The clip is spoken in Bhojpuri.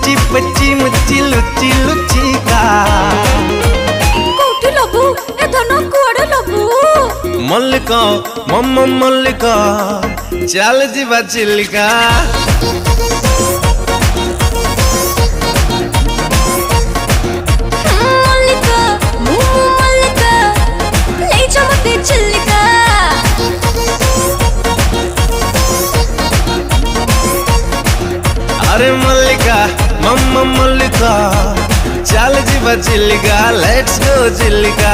पच्ची पच्ची मुच्ची लुच्ची लुच्ची का कोठी लबू ए धन कुआडे लबू मल्लिका मम्मा मल्लिका चल जीवा चिल्लिका मल्लिका मुमु मल्लिका ले जा मते चिल्लिका अरे मल्लिका मम्मा मल्लिका चल जीवा चिल्लिका लेट्स गो चिल्लिका।